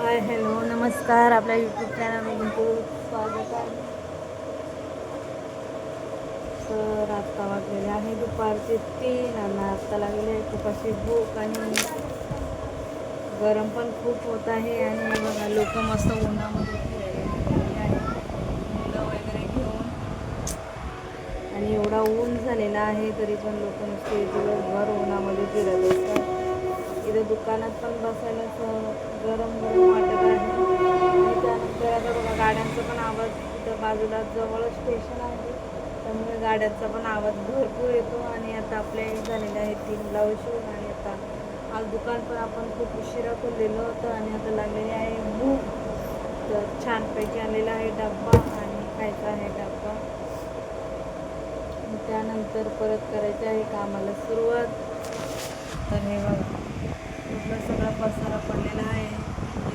Hi hello नमस्कार. आपल्या YouTube चॅनलमध्ये खूप स्वागत आहे. तर आत्ता वाजलेले आहे दुपारचे 3 आणि आत्ता लागलेली आहे खूप अशी भूक आणि गरम पण खूप होत आहे. आणि बघा लोक मस्त उन्हामध्ये फिरायला निघालेले आहे, मुलं वगैरे घेऊन. आणि एवढा ऊन झालेला आहे तरी पण लोक नुसते दिवसभर उन्हामध्ये फिरत असतात. इथं दुकानात पण बसायला गरम गरम वाटत आहे. आणि त्यानंतर आता बघा गाड्यांचा पण आवाज, इथं बाजूला जवळ स्टेशन आहे त्यामुळे गाड्यांचा पण आवाज भरपूर येतो. आणि आता आपले झालेले आहे 3 ब्लाऊज शिवून. आणि आता आज दुकान पण आपण खूप उशिरा खोललेलं होतं आणि आता लागलेली आहे भूक. तर छानपैकी आलेला आहे डब्बा आणि खायचा आहे डब्बा. त्यानंतर परत करायचे आहे कामाला सुरुवात. तर हे बघा कुठलं सगळा पसारा पडलेला आहे.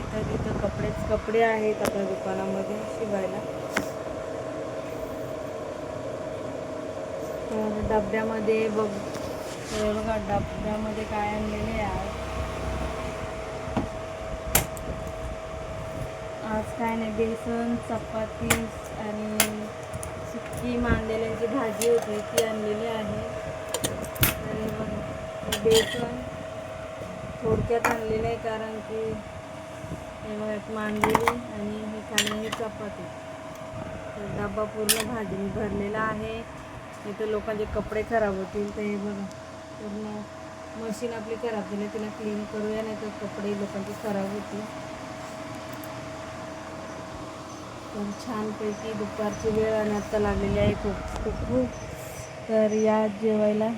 इथं तिथं कपडे आहेत आपल्या दुकानामध्ये शिवायला. तर डब्यामध्ये बघा डब्यामध्ये काय आणलेले आहे. आज काय नाही, बेसन चपाती आणि सुकी मांदेल्याची भाजी होती ती आणलेली आहे. आणि मग बेसन थोडक्यात आणलेलं आहे कारण की हे बघा मांदेली आणि हे खाणे चपाती. तर डबा पूर्ण भाजीने भरलेला आहे. इथं लोकांचे कपडे खराब होतील तर हे बघा पूर्ण मशीन आपली खराब झाली, तिला क्लीन करूया नाही तर कपडे लोकांची खराब होतील. तर छानपैकी दुपारची वेळ आणि आत्ता लागलेली आहे खूप खूप. तर या जेवायला.